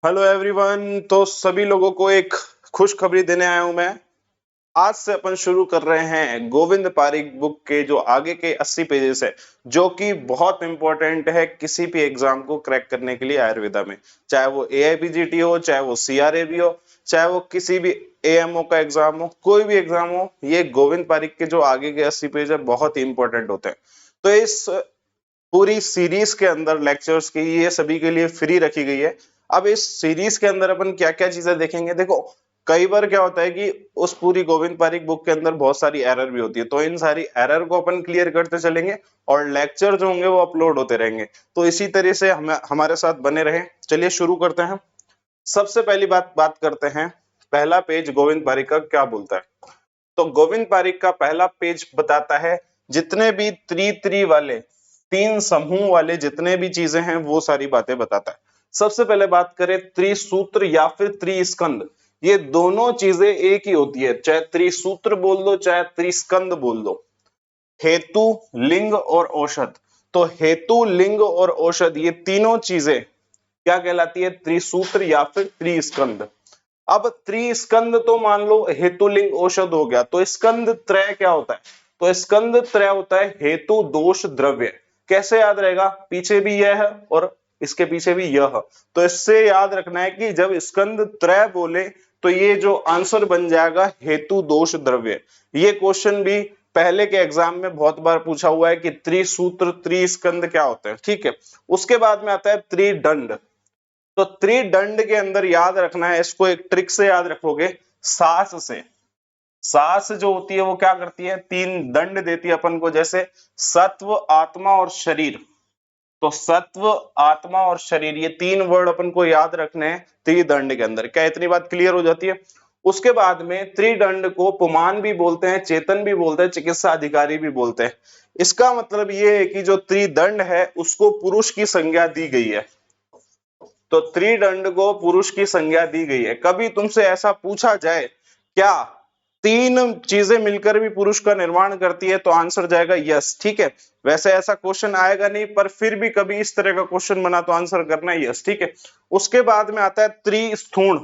Hello everyone. तो सभी लोगों को एक खुशखबरी देने आया हूं मैं। आज से अपन शुरू कर रहे हैं गोविंद पारिक बुक के जो आगे के 80 पेजेस है, जो कि बहुत इंपॉर्टेंट है किसी भी एग्जाम को क्रैक करने के लिए आयुर्वेदा में। चाहे वो एआईपीजीटी हो, चाहे वो सीआरएबी हो, चाहे वो किसी भी एएमओ का एग्जाम हो, कोई भी एग्जाम हो, ये गोविंद पारिक के जो आगे के 80 पेज है बहुत ही इंपॉर्टेंट होते हैं। तो इस पूरी सीरीज के अंदर लेक्चर्स की ये सभी के लिए फ्री रखी गई है। अब इस सीरीज के अंदर अपन क्या क्या चीजें देखेंगे, देखो कई बार क्या होता है कि उस पूरी गोविंद पारिक बुक के अंदर बहुत सारी एरर भी होती है, तो इन सारी एरर को अपन क्लियर करते चलेंगे और लेक्चर जो होंगे वो अपलोड होते रहेंगे। तो इसी तरह से हम हमारे साथ बने रहें। चलिए शुरू करते हैं। सबसे पहली बात करते हैं, पहला पेज गोविंद पारिक का क्या बोलता है। तो गोविंद पारिक का पहला पेज बताता है जितने भी त्रि वाले, तीन समूह वाले जितने भी चीजें हैं वो सारी बातें बताता है। सबसे पहले बात करें त्रिसूत्र या फिर त्रिस्कंद। ये दोनों चीजें एक ही होती है, चाहे त्रिसूत्र बोल दो चाहे त्रिस्कंद बोल दो। हेतु, लिंग और औषध। तो हेतु, लिंग और औषध ये तीनों चीजें क्या कहलाती है, त्रिसूत्र या फिर त्रिस्कंद। अब त्रिस्कंद तो मान लो हेतु, लिंग, औषध हो गया, तो स्कंद त्रय क्या होता है। तो स्कंद त्रय होता है हेतु, दोष, द्रव्य। कैसे याद रहेगा, पीछे भी यह है और इसके पीछे भी यह। तो इससे याद रखना है कि जब स्कंद त्रय बोले तो ये जो आंसर बन जाएगा हेतु, दोष, द्रव्य। ये क्वेश्चन भी पहले के एग्जाम में बहुत बार पूछा हुआ है कि त्रिसूत्र त्रिस्कंद क्या होते हैं। ठीक है, उसके बाद में आता है त्रिदंड। तो त्रिदंड के अंदर याद रखना है, इसको एक ट्रिक से याद रखोगे, सास से। सास जो होती है वो क्या करती है, तीन दंड देती है अपन को, जैसे सत्व, आत्मा और शरीर। तो सत्व, आत्मा और शरीर ये तीन वर्ड अपन को याद रखने हैं त्रिदंड के अंदर। क्या इतनी बात क्लियर हो जाती है। उसके बाद में त्रिदंड को पुमान भी बोलते हैं, चेतन भी बोलते हैं, चिकित्सा अधिकारी भी बोलते हैं। इसका मतलब ये है कि जो त्रिदंड है उसको पुरुष की संज्ञा दी गई है। तो त्रिदंड को पुरुष की संज्ञा दी गई है। कभी तुमसे ऐसा पूछा जाए क्या तीन चीजें मिलकर भी पुरुष का निर्माण करती है, तो आंसर जाएगा यस। ठीक है, वैसे ऐसा क्वेश्चन आएगा नहीं, पर फिर भी कभी इस तरह का क्वेश्चन बना तो आंसर करना है यस। ठीक है, उसके बाद में आता है त्रिस्थूण।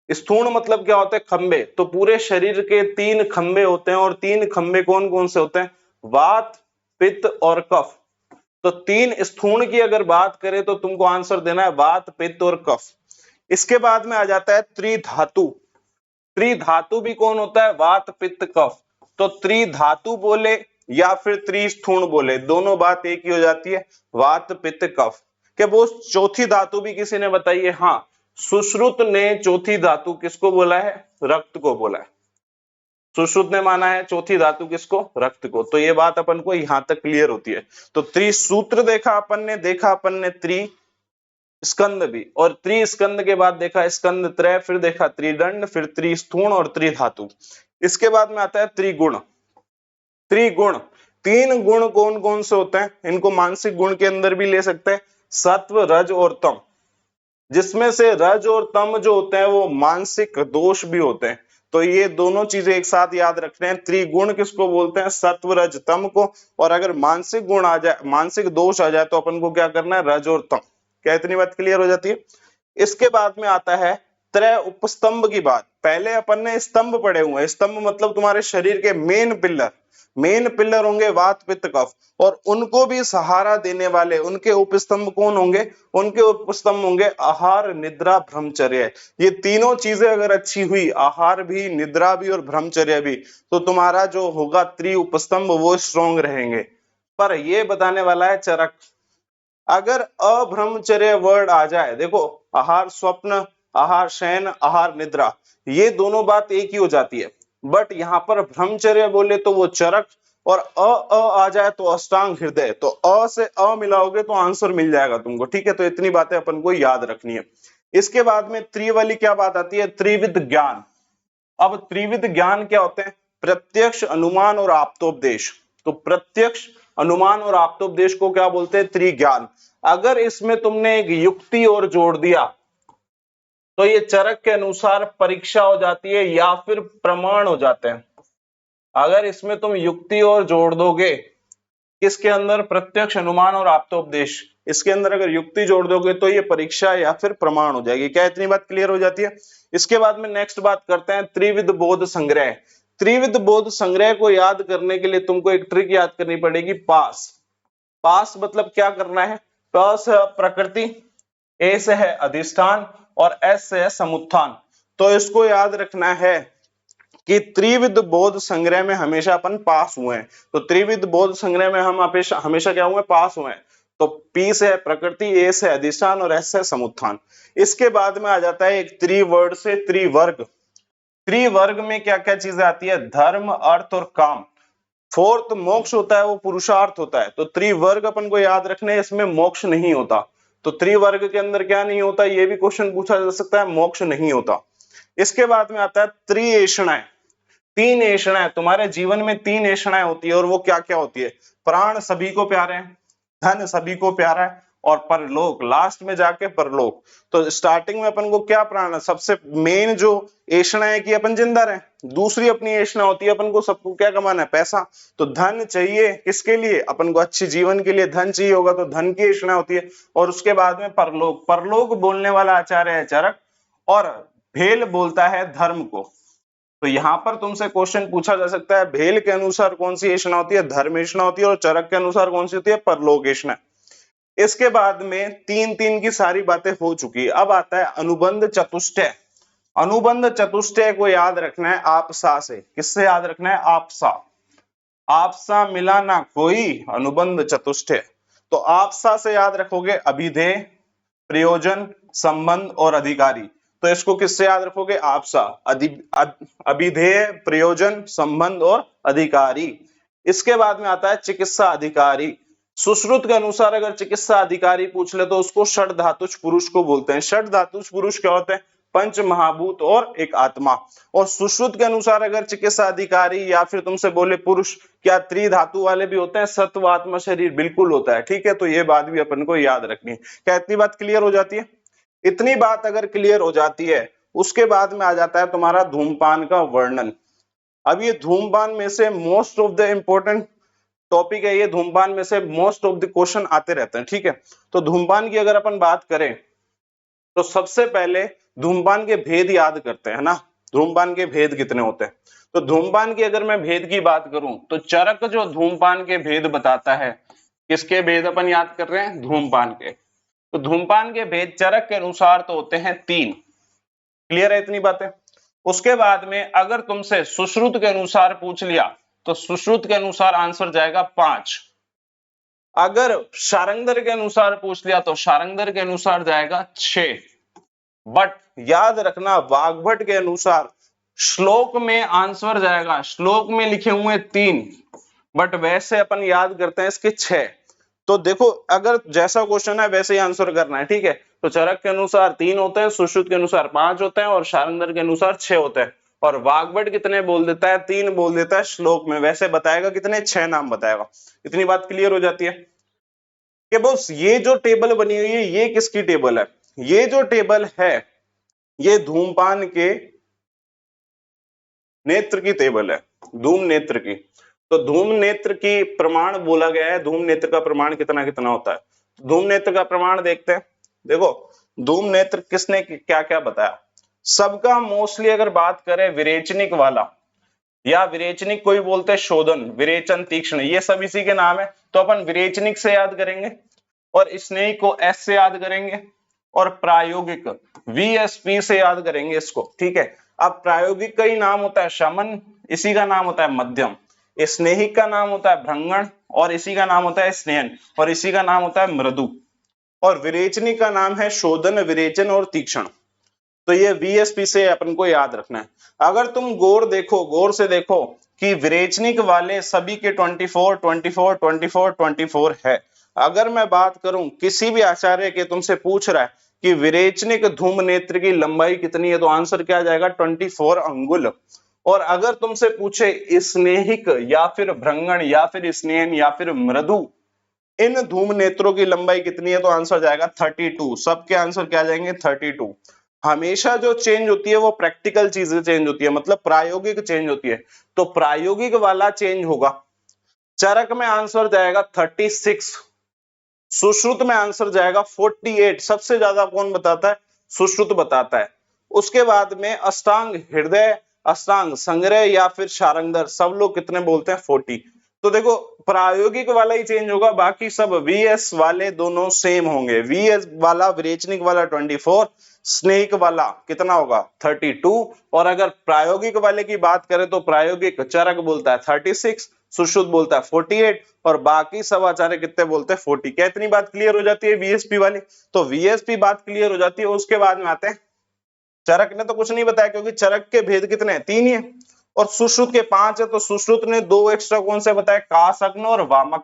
स्थूण मतलब क्या होता है, खंबे। तो पूरे शरीर के तीन खंबे होते हैं, और तीन खंबे कौन कौन से होते हैं, वात, पित्त और कफ। तो तीन स्थूण की अगर बात करें तो तुमको आंसर देना है वात, पित्त और कफ। इसके बाद में आ जाता है त्रिधातु। त्रिधातु भी कौन होता है, वात, पित्त, कफ। तो त्रिधातु बोले या फिर त्रिस्थूण बोले, दोनों बात एक ही हो जाती है, वात, पित्त, कफ। क्या वो चौथी धातु भी किसी ने बताई है, हाँ, सुश्रुत ने चौथी धातु किसको बोला है, रक्त को बोला है। सुश्रुत ने माना है चौथी धातु किसको, रक्त को। तो ये बात अपन को यहां तक क्लियर होती है। तो त्रिसूत्र देखा अपन ने, त्रि स्कंद भी, और त्रिस्कंद के बाद देखा स्कंद त्रय, फिर देखा त्रिदंड, फिर त्रिस्थूण और त्रिधातु। इसके बाद में आता है त्रिगुण। त्रिगुण, तीन गुण कौन कौन से होते हैं, इनको मानसिक गुण के अंदर भी ले सकते हैं, सत्व, रज और तम। जिसमें से रज और तम जो होते हैं वो मानसिक दोष भी होते हैं। तो ये दोनों चीजें एक साथ याद रखने हैं। त्रिगुण किसको बोलते हैं, सत्व, रज, तम को। और अगर मानसिक गुण आ जाए, मानसिक दोष आ जाए, तो अपन को क्या करना है, रज और तम। क्या इतनी बात क्लियर हो जाती है। इसके बाद में आता है त्रय उपस्तंभ की बात। पहले अपन ने स्तंभ पढ़े हुए हैं, स्तंभ मतलब तुम्हारे शरीर के मेन पिलर। मेन पिलर होंगे वात, पित्त, कफ, और उनको भी सहारा देने वाले उनके उपस्तंभ कौन होंगे, उनके उपस्तंभ होंगे आहार, निद्रा, ब्रह्मचर्य। ये तीनों चीजें अगर अच्छी हुई, आहार भी, निद्रा भी और ब्रह्मचर्य भी, तो तुम्हारा जो होगा त्रि उपस्तंभ वो स्ट्रॉन्ग रहेंगे। पर ये बताने वाला है चरक। अगर अब्रह्मचर्य वर्ड आ जाए, देखो आहार स्वप्न, आहार शयन, आहार निद्रा, ये दोनों बात एक ही हो जाती है। बट यहाँ पर ब्रह्मचर्य बोले तो वो चरक, और आ जाए तो अष्टांग हृदय। तो अ से अ मिलाओगे तो आंसर मिल जाएगा तुमको। ठीक है, तो इतनी बातें अपन को याद रखनी है। इसके बाद में त्रिवली क्या बात आती है, त्रिविध ज्ञान। अब त्रिविध ज्ञान क्या होते हैं, प्रत्यक्ष, अनुमान और आप्तोपदेश। तो प्रत्यक्ष, अनुमान और आप्तोपदेश को क्या बोलते हैं, त्रिज्ञान। अगर इसमें तुमने एक युक्ति और जोड़ दिया तो ये चरक के अनुसार परीक्षा हो जाती है या फिर प्रमाण हो जाते हैं। अगर इसमें तुम युक्ति और जोड़ दोगे किसके अंदर? प्रत्यक्ष, अनुमान और आप्तोपदेश। इसके अंदर अगर युक्ति जोड़ दोगे तो ये परीक्षा या फिर प्रमाण हो जाएगी। क्या इतनी बात क्लियर हो जाती है? इसके बाद में नेक्स्ट बात करते हैं त्रिविध बोध संग्रह। त्रिविध बोध संग्रह को याद करने के लिए तुमको एक ट्रिक याद करनी पड़ेगी, पास। पास मतलब क्या करना है? प से प्रकृति, ए से है अधिष्ठान और एस से है समुत्थान। तो इसको याद रखना है कि त्रिविध बोध संग्रह में हमेशा अपन पास हुए हैं। तो त्रिविध बोध संग्रह में हम हमेशा क्या हुए? पास हुए हैं। तो पी से है प्रकृति, ए से अधिष्ठान और एस से समुत्थान। इसके बाद में आ जाता है एक त्रिवर्ग से त्रिवर्ग। त्रिवर्ग में क्या क्या चीजें आती है? धर्म, अर्थ और काम। फोर्थ मोक्ष होता है, वो पुरुषार्थ होता है। तो त्रिवर्ग अपन को याद रखने, इसमें मोक्ष नहीं होता। तो त्रिवर्ग के अंदर क्या नहीं होता? ये भी क्वेश्चन पूछा जा सकता है, मोक्ष नहीं होता। इसके बाद में आता है त्रिएषणाएं। तीन ऐषणाएं, तुम्हारे जीवन में तीन ऐषणाएं होती है और वो क्या क्या होती है? प्राण सभी को प्यारे हैं, धन सभी को प्यारा है और परलोक, लास्ट में जाके परलोक। तो स्टार्टिंग में अपन को क्या प्राण है? सबसे मेन जो ऐषणा है कि अपन जिंदा रहे। दूसरी अपनी ऐषणा होती है अपन को सबको क्या कमाना है? पैसा। तो धन चाहिए किसके लिए? अपन को अच्छे जीवन के लिए धन चाहिए होगा, तो धन की ऐषणा होती है। और उसके बाद में परलोक। परलोक बोलने वाला आचार्य है चरक और भेल बोलता है धर्म को। तो यहां पर तुमसे क्वेश्चन पूछा जा सकता है, भेल के अनुसार कौन सी ऐषणा होती है? धर्म ऐषणा होती है। और चरक के अनुसार कौन सी होती है? परलोक ऐषणा। इसके बाद में तीन तीन की सारी बातें हो चुकी है। अब आता है अनुबंध चतुष्टय। अनुबंध चतुष्टय को याद रखना है आपसा से। किससे याद रखना है? आपसा। आपसा मिला ना कोई, अनुबंध चतुष्टय। तो आपसा से याद रखोगे अभिधेय, प्रयोजन, संबंध और अधिकारी। तो इसको किससे याद रखोगे? आपसा। अभिधेय, प्रयोजन, संबंध और अधिकारी। इसके बाद में आता है चिकित्सा अधिकारी। सुश्रुत के अनुसार अगर चिकित्सा अधिकारी पूछ ले तो उसको षड धातुज पुरुष को बोलते हैं। षड धातुज पुरुष क्या होते हैं? पंच महाभूत और एक आत्मा। और सुश्रुत के अनुसार अगर चिकित्सा अधिकारी या फिर तुमसे बोले पुरुष, क्या त्रिधातु वाले भी होते हैं? सत्व, आत्मा, शरीर, बिल्कुल होता है। ठीक है, तो ये बात भी अपन को याद रखनी है। क्या इतनी बात क्लियर हो जाती है? इतनी बात अगर क्लियर हो जाती है, उसके बाद में आ जाता है तुम्हारा धूमपान का वर्णन। अब ये धूमपान में से most of the important topic है, ये धूमपान में से मोस्ट ऑफ द क्वेश्चन आते रहते हैं। ठीक है, तो धूमपान की अगर अपन बात करें तो सबसे पहले धूमपान के भेद याद करते हैं ना। धूमपान के भेद कितने होते हैं? तो धूमपान की अगर मैं भेद की बात करूं तो चरक जो धूमपान के भेद बताता है, किसके भेद अपन याद कर रहे हैं? धूमपान के। तो धूमपान के भेद चरक के अनुसार तो होते हैं 3। क्लियर है इतनी बातें? उसके बाद में अगर तुमसे सुश्रुत के अनुसार पूछ लिया तो सुश्रुत के अनुसार आंसर जाएगा 5। अगर शारंगधर के अनुसार पूछ लिया तो शारंगधर के अनुसार जाएगा 6। बट याद रखना वाग्भट के अनुसार श्लोक में आंसर जाएगा, श्लोक में लिखे हुए 3 बट वैसे अपन याद करते हैं इसके 6। तो देखो अगर जैसा क्वेश्चन है वैसे ही आंसर करना है। ठीक है, तो चरक के अनुसार 3 होते हैं, सुश्रुत के अनुसार 5 होते हैं और शारंगधर के अनुसार 6 होते हैं। और वाग्भट कितने बोल देता है? 3 बोल देता है श्लोक में, वैसे बताएगा कितने? 6 नाम बताएगा। इतनी बात क्लियर हो जाती है कि बस ये जो टेबल बनी हुई है ये किसकी टेबल है? ये जो टेबल है ये धूमपान के नेत्र की टेबल है, धूम नेत्र की। तो धूम नेत्र की प्रमाण बोला गया है, धूम नेत्र का प्रमाण कितना कितना होता है। धूम नेत्र का प्रमाण देखते हैं। देखो धूम नेत्र किसने क्या क्या बताया? सबका मोस्टली अगर बात करें विरेचनिक वाला या विरेचनिक कोई बोलते हैं शोधन, विरेचन, तीक्ष्ण, ये सब इसी के नाम है। तो अपन विरेचनिक से याद करेंगे और स्नेही को एस से याद करेंगे और प्रायोगिक वीएसपी से याद करेंगे इसको। ठीक है, अब प्रायोगिक का ही नाम होता है शमन, इसी का नाम होता है मध्यम। स्नेहिक का नाम होता है भृंगण और इसी का नाम होता है स्नेहन और इसी का नाम होता है मृदु। और विरेचनी का नाम है शोधन, विरेचन और तीक्ष्ण। तो ये वीएसपी से अपन को याद रखना है। अगर तुम गौर से देखो कि विरेचनिक वाले सभी के 24 24 24 24 है। अगर मैं बात करूं किसी भी आचार्य के तुमसे पूछ रहा है कि विरेचनिक धूम नेत्र की लंबाई कितनी है तो आंसर क्या आ जाएगा? 24 अंगुल। और अगर तुमसे पूछे स्नेहिक या फिर भृंगण या फिर स्नेहन या फिर मृदु, इन धूम नेत्रों की लंबाई कितनी है तो आंसर जाएगा 32। सबके आंसर क्या जाएंगे? 32। हमेशा जो चेंज होती है वो प्रैक्टिकल चीजें चेंज होती है, मतलब प्रायोगिक चेंज होती है। तो प्रायोगिक वाला चेंज होगा, चरक में आंसर जाएगा 36, सुश्रुत में आंसर जाएगा 48। सबसे ज्यादा कौन बताता है? सुश्रुत बताता है। उसके बाद में अष्टांग हृदय, अष्टांग संग्रह या फिर शारंगधर, सब लोग कितने बोलते हैं? 40। तो देखो प्रायोगिक वाला ही चेंज होगा, बाकी सब वीएस वाले दोनों सेम होंगे। वीएस वाला विरेचनिक वाला 24, स्नेहिक वाला कितना होगा? 32। और अगर प्रायोगिक वाले की बात करें तो प्रायोगिक चरक बोलता है 36, सुश्रुत बोलता है 48 और बाकी सब आचार्य कितने बोलते हैं? 40। क्या इतनी बात क्लियर हो जाती है वीएसपी वाली? तो वीएसपी बात क्लियर हो जाती है। उसके बाद में आते हैं चरक ने तो कुछ नहीं बताया क्योंकि चरक के भेद कितने हैं? 3 ही है और सुश्रुत के 5 है। तो सुश्रुत ने 2 एक्स्ट्रा कौन से बताए? कासग्न और वामक।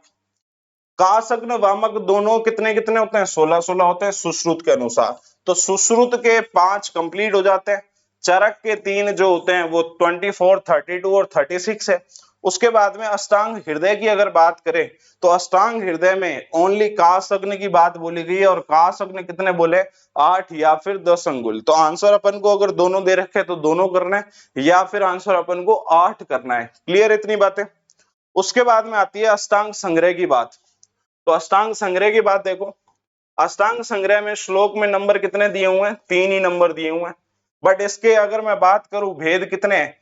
कासग्न वामक दोनों कितने कितने होते हैं? 16-16 होते हैं सुश्रुत के अनुसार। तो सुश्रुत के 5 कंप्लीट हो जाते हैं, चरक के 3 जो होते हैं वो 24, 32 और 36 है। उसके बाद में अष्टांग हृदय की अगर बात करें तो अष्टांग हृदय में ओनली कासग्न की बात बोली गई है और कासग्न कितने बोले? 8 या फिर 10 अंगुल। तो आंसर अपन को अगर दोनों दे रखे तो दोनों करना है या फिर आंसर अपन को 8 करना है। क्लियर इतनी बातें? उसके बाद में आती है अष्टांग संग्रह की बात। तो अष्टांग संग्रह की बात देखो, अष्टांग संग्रह में श्लोक में नंबर कितने दिए हुए हैं? 3 ही नंबर दिए हुए हैं। बट इसके अगर मैं बात करूं भेद कितने हैं?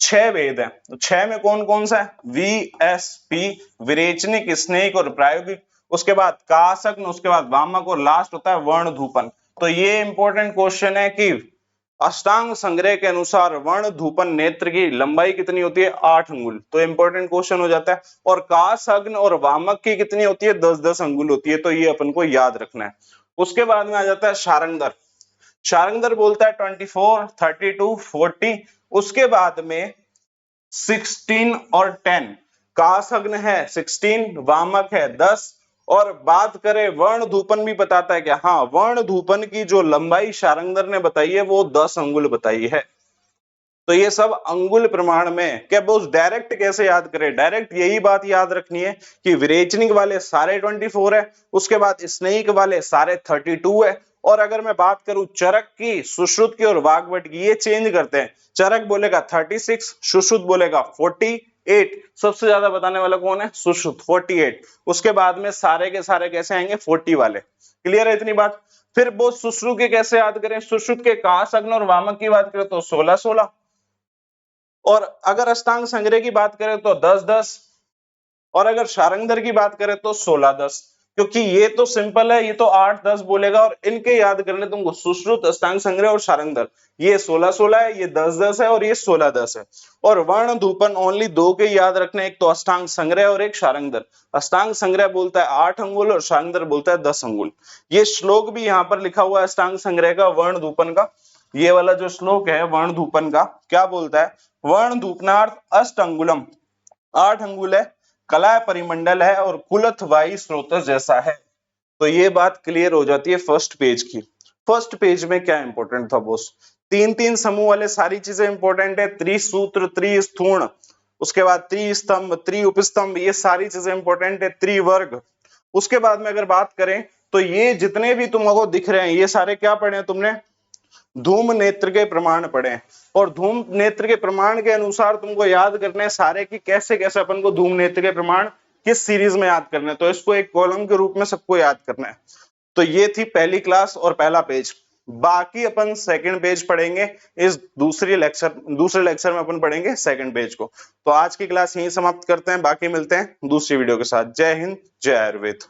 6 भेद है। तो 6 में कौन कौन सा है? वीएसपी, विरेचनिक, स्नेहिक और प्रायोगिक। उसके बाद कासग्न, उसके बाद वामक और लास्ट होता है वर्ण धूपन। तो ये इंपॉर्टेंट क्वेश्चन है कि अष्टांग संग्रह के अनुसार वर्ण धूपन नेत्र की लंबाई कितनी होती है? 8 अंगुल। तो इंपॉर्टेंट क्वेश्चन हो जाता है। और कासग्न और वामक की कितनी होती है? 10-10 अंगुल होती है। तो ये अपन को याद रखना है। उसके बाद में आ जाता है शारंगधर। शारंगधर बोलता है 24, 32, 40। उसके बाद में 16 और 10। कासग्न है 16, वामक है 10। और बात करें वर्ण धूपन भी बताता है क्या? हाँ, वर्ण धूपन की जो लंबाई शारंगधर ने बताई है वो 10 अंगुल बताई है। तो ये सब अंगुल प्रमाण में। क्या बोस डायरेक्ट कैसे याद करें? डायरेक्ट यही बात याद रखनी है कि विरेचनिक वाले सारे 24 है, उसके बाद स्नेहिक वाले सारे 32 है। और अगर मैं बात करूं चरक की, सुश्रुत की और वाग्भट की, ये चेंज करते हैं। चरक बोलेगा 36, सुश्रुत बोलेगा 48। सबसे ज्यादा बताने वाला कौन है? सुश्रुत 48। उसके बाद में सारे के सारे कैसे आएंगे? 40 वाले। क्लियर है इतनी बात? फिर बोस सुश्रुत के कैसे याद करें? सुश्रुत के कासग्न और वामक की बात करें तो 16-16। और अगर अष्टांग संग्रह की बात करें तो 10-10 और अगर शारंगधर की बात करें तो 16-10। क्योंकि ये तो सिंपल है, ये तो 8-10 बोलेगा और इनके याद करने तुमको सुश्रुत, अष्टांग संग्रह और शारंगधर। ये 16-16 है, ये 10-10 है और ये 16-10 है। और वर्ण धूपन ओनली 2 के याद रखने, एक तो अष्टांग संग्रह और एक शारंगधर। अष्टांग संग्रह बोलता है 8 अंगुल और शारंगधर बोलता है 10 अंगुल। ये श्लोक भी यहाँ पर लिखा हुआ है अष्टांग संग्रह का, वर्ण धूपन का। ये वाला जो श्लोक है वर्ण धूपन का, क्या बोलता है? वर्ण धूपनार्थ अष्ट अंगुलम, 8 अंगुल है, कलाय परिमंडल है और कुलथ वाई स्रोत जैसा है। तो ये बात क्लियर हो जाती है फर्स्ट पेज की। फर्स्ट पेज में क्या इंपॉर्टेंट था बोस? 3-3 समूह वाले सारी चीजें इंपॉर्टेंट है। त्रिसूत्र, त्रिस्थूण, उसके बाद त्रिस्तंभ, त्रिउपस्तंभ, ये सारी चीजें इंपॉर्टेंट है। त्रिवर्ग। उसके बाद में अगर बात करें तो ये जितने भी तुमको दिख रहे हैं ये सारे क्या पढ़े हैं तुमने? धूम नेत्र के प्रमाण पढ़े। और धूम नेत्र के प्रमाण के अनुसार तुमको याद करने हैं सारे की कैसे कैसे अपन को धूम नेत्र के प्रमाण किस सीरीज में याद करना है। तो इसको एक कॉलम के रूप में सबको याद करना है। तो ये थी पहली क्लास और पहला पेज। बाकी अपन सेकंड पेज पढ़ेंगे इस दूसरे लेक्चर में अपन पढ़ेंगे सेकंड पेज को। तो आज की क्लास यहीं समाप्त करते हैं, बाकी मिलते हैं दूसरी वीडियो के साथ। जय हिंद, जय आयुर्वेद।